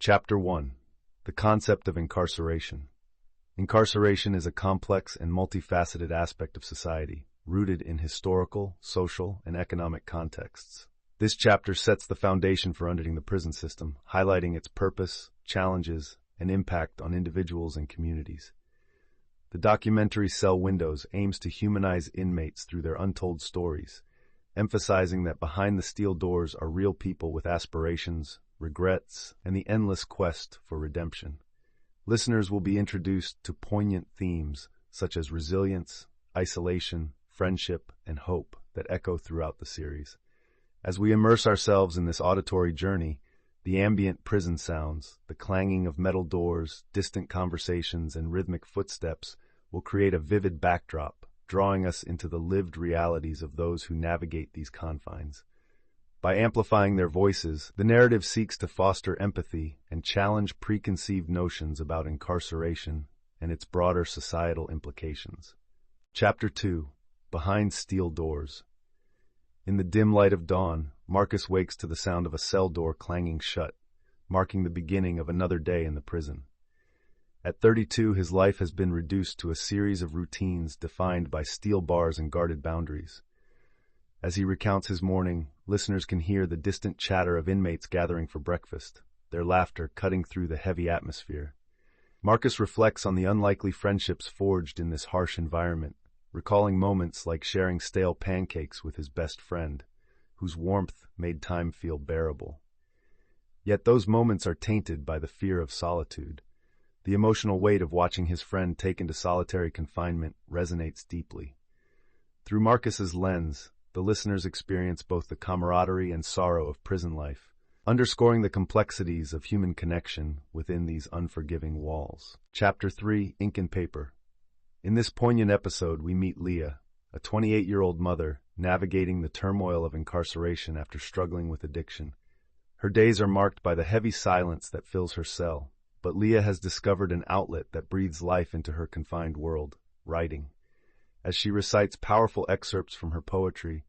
Chapter 1. The Concept of Incarceration. Incarceration is a complex and multifaceted aspect of society, rooted in historical, social, and economic contexts. This chapter sets the foundation for understanding the prison system, highlighting its purpose, challenges, and impact on individuals and communities. The documentary Cell Windows aims to humanize inmates through their untold stories, emphasizing that behind the steel doors are real people with aspirations, regrets, and the endless quest for redemption. Listeners will be introduced to poignant themes such as resilience, isolation, friendship, and hope that echo throughout the series. As we immerse ourselves in this auditory journey, the ambient prison sounds, the clanging of metal doors, distant conversations, and rhythmic footsteps will create a vivid backdrop, drawing us into the lived realities of those who navigate these confines. By amplifying their voices, the narrative seeks to foster empathy and challenge preconceived notions about incarceration and its broader societal implications. Chapter 2. Behind Steel Doors. In the dim light of dawn, Marcus wakes to the sound of a cell door clanging shut, marking the beginning of another day in the prison. At 32, his life has been reduced to a series of routines defined by steel bars and guarded boundaries. As he recounts his morning, listeners can hear the distant chatter of inmates gathering for breakfast, their laughter cutting through the heavy atmosphere. Marcus reflects on the unlikely friendships forged in this harsh environment, recalling moments like sharing stale pancakes with his best friend, whose warmth made time feel bearable. Yet those moments are tainted by the fear of solitude. The emotional weight of watching his friend taken to solitary confinement resonates deeply. Through Marcus's lens, the listeners experience both the camaraderie and sorrow of prison life, underscoring the complexities of human connection within these unforgiving walls. Chapter 3. Ink and Paper. In this poignant episode, we meet Leah, a 28-year-old mother navigating the turmoil of incarceration after struggling with addiction. Her days are marked by the heavy silence that fills her cell, but Leah has discovered an outlet that breathes life into her confined world, writing. As she recites powerful excerpts from her poetry,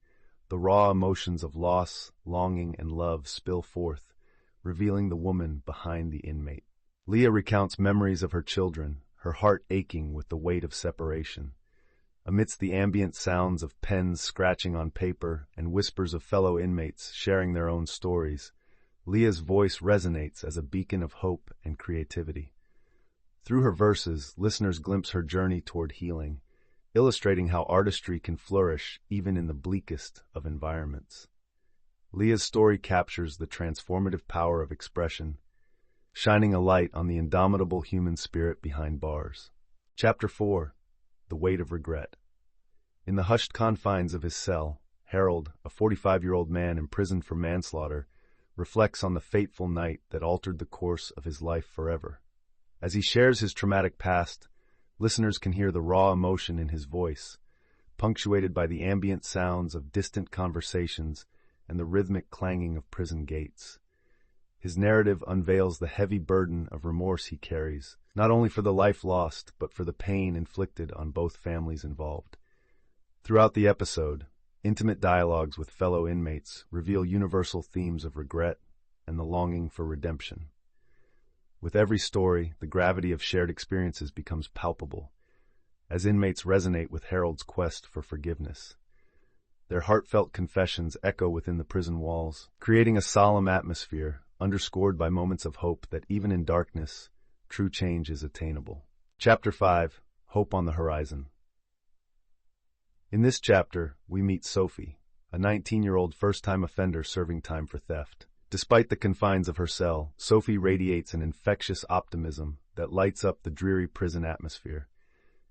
the raw emotions of loss, longing, and love spill forth, revealing the woman behind the inmate. Leah recounts memories of her children, her heart aching with the weight of separation. Amidst the ambient sounds of pens scratching on paper and whispers of fellow inmates sharing their own stories, Leah's voice resonates as a beacon of hope and creativity. Through her verses, listeners glimpse her journey toward healing, illustrating how artistry can flourish even in the bleakest of environments. Leah's story captures the transformative power of expression, shining a light on the indomitable human spirit behind bars. Chapter 4. The Weight of Regret. In the hushed confines of his cell, Harold, a 45-year-old man imprisoned for manslaughter, reflects on the fateful night that altered the course of his life forever. As he shares his traumatic past, listeners can hear the raw emotion in his voice, punctuated by the ambient sounds of distant conversations and the rhythmic clanging of prison gates. His narrative unveils the heavy burden of remorse he carries, not only for the life lost, but for the pain inflicted on both families involved. Throughout the episode, intimate dialogues with fellow inmates reveal universal themes of regret and the longing for redemption. With every story, the gravity of shared experiences becomes palpable, as inmates resonate with Harold's quest for forgiveness. Their heartfelt confessions echo within the prison walls, creating a solemn atmosphere underscored by moments of hope that even in darkness, true change is attainable. Chapter 5. Hope on the Horizon. In this chapter, we meet Sophie, a 19-year-old first-time offender serving time for theft. Despite the confines of her cell, Sophie radiates an infectious optimism that lights up the dreary prison atmosphere.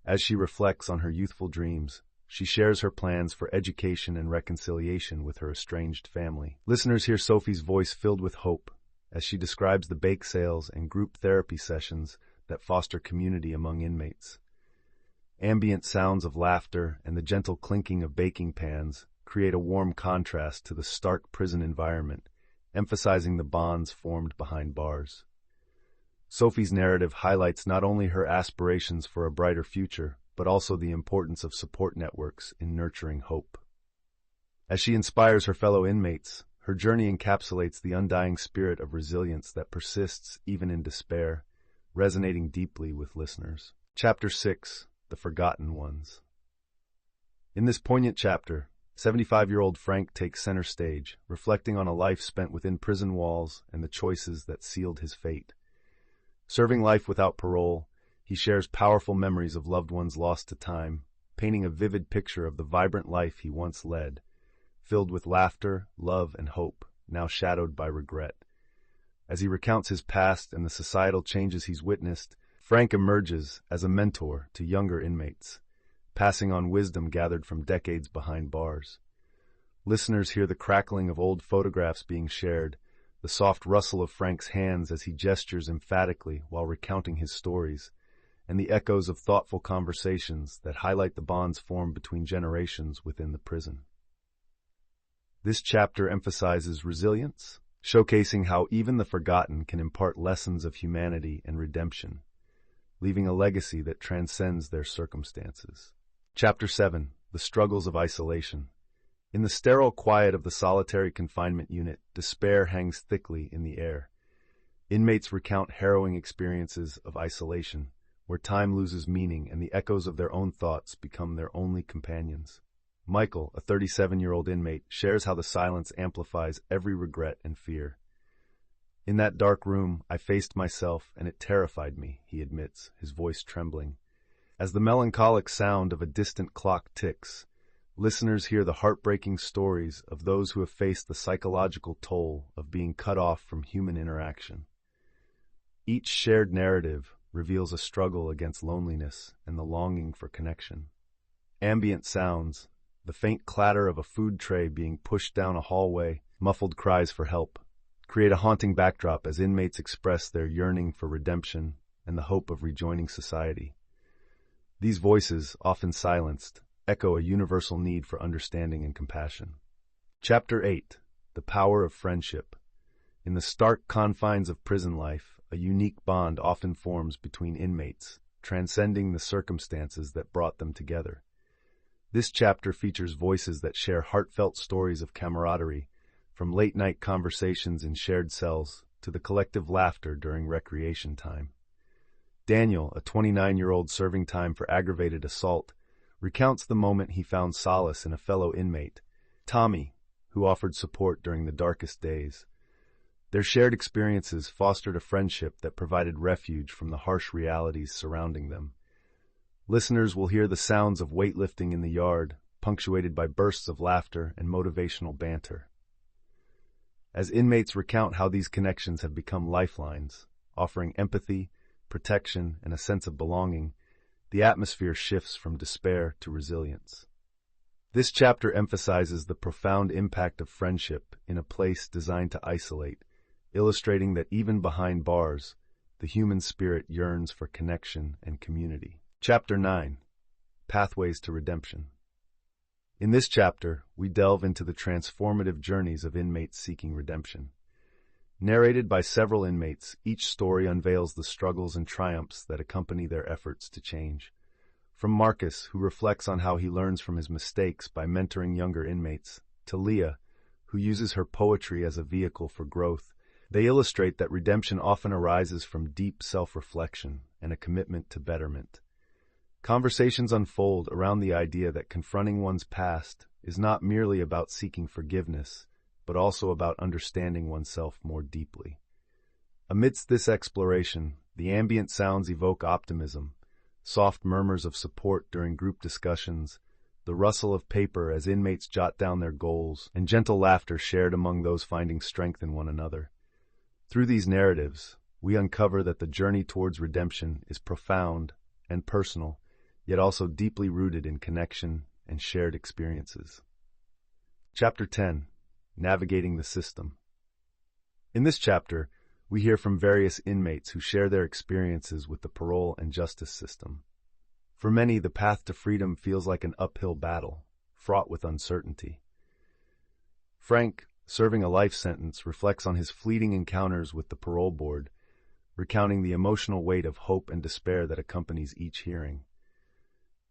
As she reflects on her youthful dreams, she shares her plans for education and reconciliation with her estranged family. Listeners hear Sophie's voice filled with hope as she describes the bake sales and group therapy sessions that foster community among inmates. Ambient sounds of laughter and the gentle clinking of baking pans create a warm contrast to the stark prison environment, emphasizing the bonds formed behind bars. Sophie's narrative highlights not only her aspirations for a brighter future, but also the importance of support networks in nurturing hope. As she inspires her fellow inmates, Her journey encapsulates the undying spirit of resilience that persists even in despair, resonating deeply with listeners. Chapter 6: The Forgotten Ones. In this poignant chapter, 75-year-old Frank takes center stage, reflecting on a life spent within prison walls and the choices that sealed his fate. Serving life without parole, he shares powerful memories of loved ones lost to time, painting a vivid picture of the vibrant life he once led, filled with laughter, love, and hope, now shadowed by regret. As he recounts his past and the societal changes he's witnessed, Frank emerges as a mentor to younger inmates, passing on wisdom gathered from decades behind bars. Listeners hear the crackling of old photographs being shared, the soft rustle of Frank's hands as he gestures emphatically while recounting his stories, and the echoes of thoughtful conversations that highlight the bonds formed between generations within the prison. This chapter emphasizes resilience, showcasing how even the forgotten can impart lessons of humanity and redemption, leaving a legacy that transcends their circumstances. Chapter 7: The Struggles of Isolation. In the sterile quiet of the solitary confinement unit, despair hangs thickly in the air. Inmates recount harrowing experiences of isolation, where time loses meaning and the echoes of their own thoughts become their only companions. Michael, a 37-year-old inmate, shares how the silence amplifies every regret and fear. "In that dark room, I faced myself, and it terrified me," he admits, his voice trembling. As the melancholic sound of a distant clock ticks, listeners hear the heartbreaking stories of those who have faced the psychological toll of being cut off from human interaction. Each shared narrative reveals a struggle against loneliness and the longing for connection. Ambient sounds, the faint clatter of a food tray being pushed down a hallway, muffled cries for help, create a haunting backdrop as inmates express their yearning for redemption and the hope of rejoining society. These voices, often silenced, echo a universal need for understanding and compassion. Chapter 8: The Power of Friendship. In the stark confines of prison life, a unique bond often forms between inmates, transcending the circumstances that brought them together. This chapter features voices that share heartfelt stories of camaraderie, from late-night conversations in shared cells to the collective laughter during recreation time. Daniel, a 29-year-old serving time for aggravated assault, recounts the moment he found solace in a fellow inmate, Tommy, who offered support during the darkest days. Their shared experiences fostered a friendship that provided refuge from the harsh realities surrounding them. Listeners will hear the sounds of weightlifting in the yard, punctuated by bursts of laughter and motivational banter. As inmates recount how these connections have become lifelines, offering empathy, protection, and a sense of belonging, the atmosphere shifts from despair to resilience. This chapter emphasizes the profound impact of friendship in a place designed to isolate, illustrating that even behind bars, the human spirit yearns for connection and community. Chapter 9: Pathways to Redemption. In this chapter, we delve into the transformative journeys of inmates seeking redemption. Narrated by several inmates, each story unveils the struggles and triumphs that accompany their efforts to change. From Marcus, who reflects on how he learns from his mistakes by mentoring younger inmates, to Leah, who uses her poetry as a vehicle for growth, they illustrate that redemption often arises from deep self-reflection and a commitment to betterment. Conversations unfold around the idea that confronting one's past is not merely about seeking forgiveness, but also about understanding oneself more deeply. Amidst this exploration, the ambient sounds evoke optimism, soft murmurs of support during group discussions, the rustle of paper as inmates jot down their goals, and gentle laughter shared among those finding strength in one another. Through these narratives, we uncover that the journey towards redemption is profound and personal, yet also deeply rooted in connection and shared experiences. Chapter 10: Navigating the System. In this chapter, we hear from various inmates who share their experiences with the parole and justice system. For many, the path to freedom feels like an uphill battle, fraught with uncertainty. Frank, serving a life sentence, reflects on his fleeting encounters with the parole board, recounting the emotional weight of hope and despair that accompanies each hearing.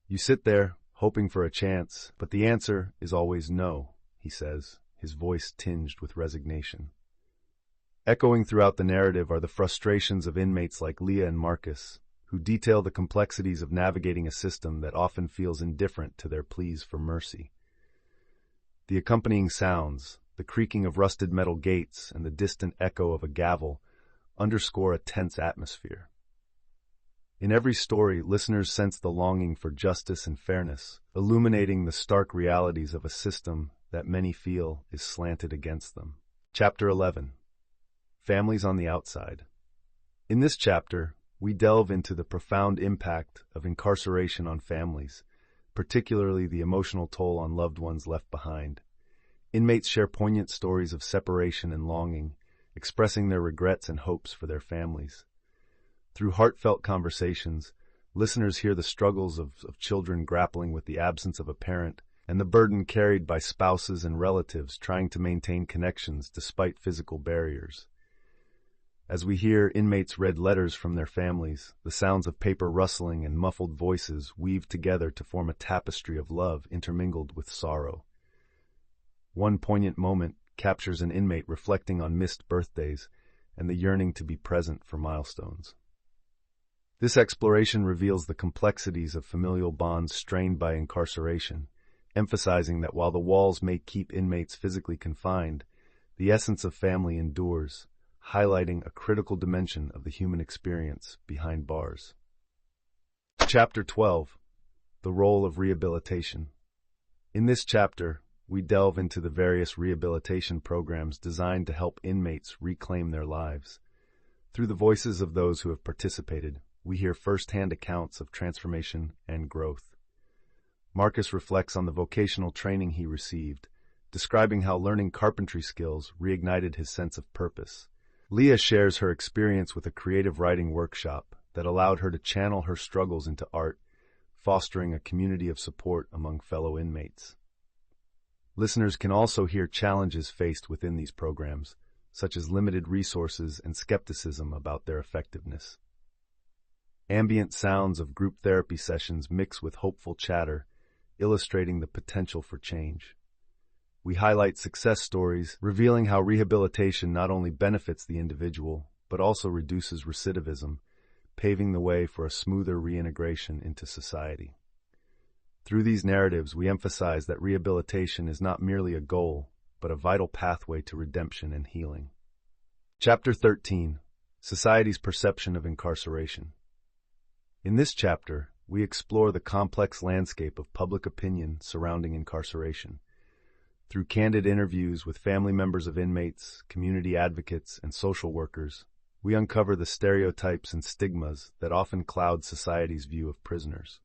"You sit there, hoping for a chance, but the answer is always no," he says, his voice tinged with resignation. Echoing throughout the narrative are the frustrations of inmates like Leah and Marcus, who detail the complexities of navigating a system that often feels indifferent to their pleas for mercy. The accompanying sounds, the creaking of rusted metal gates and the distant echo of a gavel, underscore a tense atmosphere. In every story, listeners sense the longing for justice and fairness, illuminating the stark realities of a system that many feel is slanted against them. Chapter 11. Families on the Outside. In this chapter, we delve into the profound impact of incarceration on families, particularly the emotional toll on loved ones left behind. Inmates share poignant stories of separation and longing, expressing their regrets and hopes for their families. Through heartfelt conversations, listeners hear the struggles of children grappling with the absence of a parent and the burden carried by spouses and relatives trying to maintain connections despite physical barriers. As we hear inmates read letters from their families, the sounds of paper rustling and muffled voices weave together to form a tapestry of love intermingled with sorrow. One poignant moment captures an inmate reflecting on missed birthdays and the yearning to be present for milestones. This exploration reveals the complexities of familial bonds strained by incarceration, emphasizing that while the walls may keep inmates physically confined, the essence of family endures, highlighting a critical dimension of the human experience behind bars. Chapter 12. The Role of Rehabilitation. In this chapter, we delve into the various rehabilitation programs designed to help inmates reclaim their lives. Through the voices of those who have participated, we hear first-hand accounts of transformation and growth. Marcus reflects on the vocational training he received, describing how learning carpentry skills reignited his sense of purpose. Leah shares her experience with a creative writing workshop that allowed her to channel her struggles into art, fostering a community of support among fellow inmates. Listeners can also hear challenges faced within these programs, such as limited resources and skepticism about their effectiveness. Ambient sounds of group therapy sessions mix with hopeful chatter, illustrating the potential for change. We highlight success stories, revealing how rehabilitation not only benefits the individual, but also reduces recidivism, paving the way for a smoother reintegration into society. Through these narratives, we emphasize that rehabilitation is not merely a goal, but a vital pathway to redemption and healing. Chapter 13. Society's Perception of Incarceration. In this chapter, we explore the complex landscape of public opinion surrounding incarceration. Through candid interviews with family members of inmates, community advocates, and social workers, we uncover the stereotypes and stigmas that often cloud society's view of prisoners.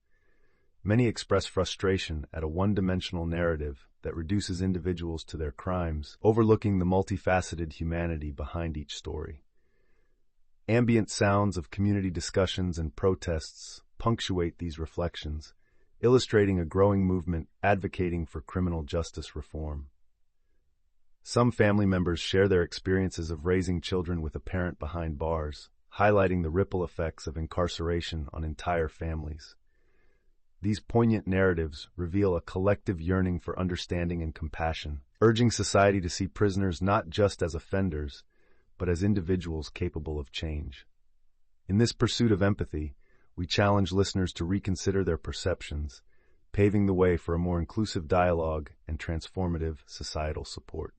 Many express frustration at a one-dimensional narrative that reduces individuals to their crimes, overlooking the multifaceted humanity behind each story. Ambient sounds of community discussions and protests punctuate these reflections, illustrating a growing movement advocating for criminal justice reform. Some family members share their experiences of raising children with a parent behind bars, highlighting the ripple effects of incarceration on entire families. These poignant narratives reveal a collective yearning for understanding and compassion, urging society to see prisoners not just as offenders, but as individuals capable of change. In this pursuit of empathy, we challenge listeners to reconsider their perceptions, paving the way for a more inclusive dialogue and transformative societal support.